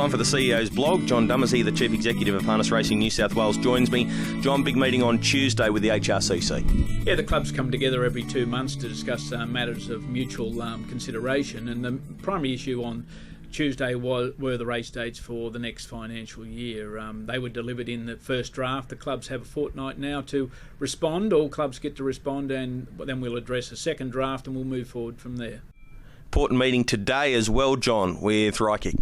Time for the CEO's blog. John Dumesny, the Chief Executive of Harness Racing New South Wales, joins me. John, big meeting on Tuesday with the HRCC. Yeah, the clubs come together every 2 months to discuss matters of mutual consideration, and the primary issue on Tuesday were the race dates for the next financial year. They were delivered in the first draft. The clubs have a fortnight now to respond. All clubs get to respond, and then we'll address a second draft and we'll move forward from there. Important meeting today as well, John, with Rykick.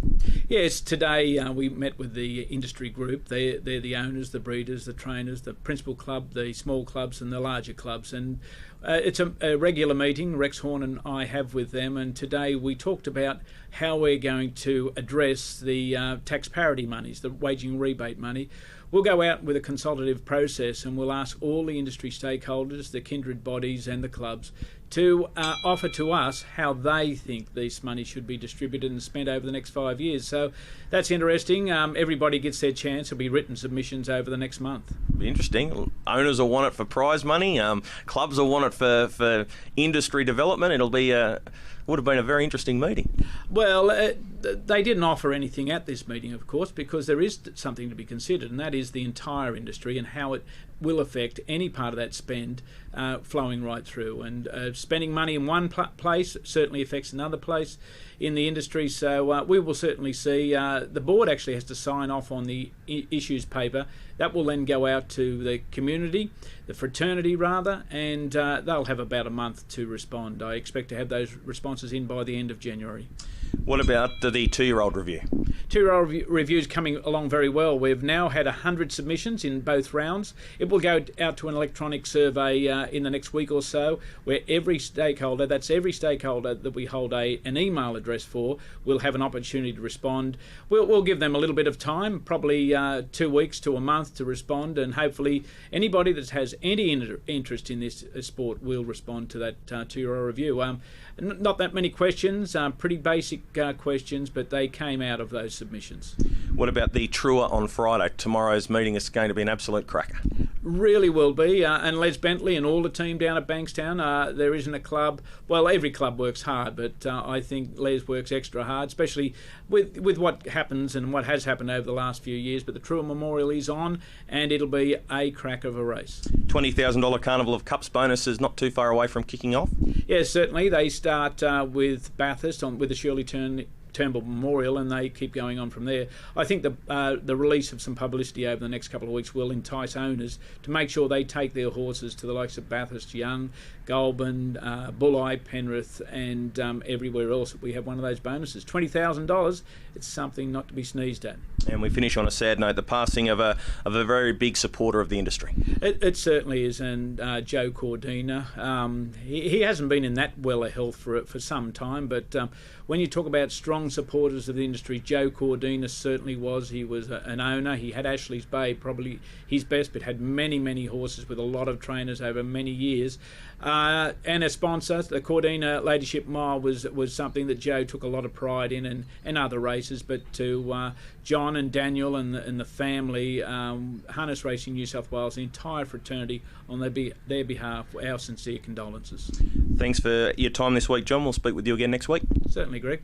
Yes, today we met with the industry group. They're the owners, the breeders, the trainers, the principal club, the small clubs and the larger clubs. And it's a regular meeting Rex Horn and I have with them. And today we talked about how we're going to address the tax parity monies, the waging rebate money. We'll go out with a consultative process and we'll ask all the industry stakeholders, the kindred bodies and the clubs to offer to us how they think this money should be distributed and spent over the next 5 years. So that's interesting. Everybody gets their chance. There'll be written submissions over the next month. Be interesting. Owners will want it for prize money. Clubs will want it for industry development. It'll be would have been a very interesting meeting. Well, they didn't offer anything at this meeting, of course, because there is something to be considered, and that is the entire industry and how it will affect any part of that spend flowing right through. And spending money in one place certainly affects another place in the industry. So we will certainly see. The board actually has to sign off on the issues paper. That will then go out to the community, the fraternity rather, and they'll have about a month to respond. I expect to have those responses in by the end of January. What about the 2-year-old review? 2-year-old review is coming along very well. We've now had 100 submissions in both rounds. It will go out to an electronic survey in the next week or so, where every stakeholder, that's every stakeholder that we hold an email address for, will have an opportunity to respond. We'll give them a little bit of time, probably 2 weeks to a month to respond, and hopefully anybody that has any interest in this sport will respond to that 2-year-old review. Not that many questions, pretty basic questions, but they came out of those submissions. What about the Trua on Friday? Tomorrow's meeting is going to be an absolute cracker. Really will be, and Les Bentley and all the team down at Bankstown, there isn't a club, well, every club works hard, but I think Les works extra hard, especially with what happens and what has happened over the last few years. But the Trua Memorial is on, and it'll be a crack of a race. $20,000 Carnival of Cups bonus is not too far away from kicking off? Yes, certainly. They start with Bathurst with the Shirley Turnbull Memorial, and they keep going on from there. I think the release of some publicity over the next couple of weeks will entice owners to make sure they take their horses to the likes of Bathurst, Young, Goulburn, Bulli, Penrith, and everywhere else that we have one of those bonuses. $20,000, it's something not to be sneezed at. And we finish on a sad note, the passing of a very big supporter of the industry. It certainly is, and Joe Cordina, he hasn't been in that well of health for some time, but when you talk about strong supporters of the industry, Joe Cordina certainly was. He was an owner. He had Ashley's Bay, probably his best, but had many horses with a lot of trainers over many years. And a sponsor, the Cordina Ladyship Mile was something that Joe took a lot of pride in, and other races. But to John and Daniel and the family, Harness Racing New South Wales, the entire fraternity, on their behalf, our sincere condolences. Thanks for your time this week, John. We'll speak with you again next week. Certainly, Greg.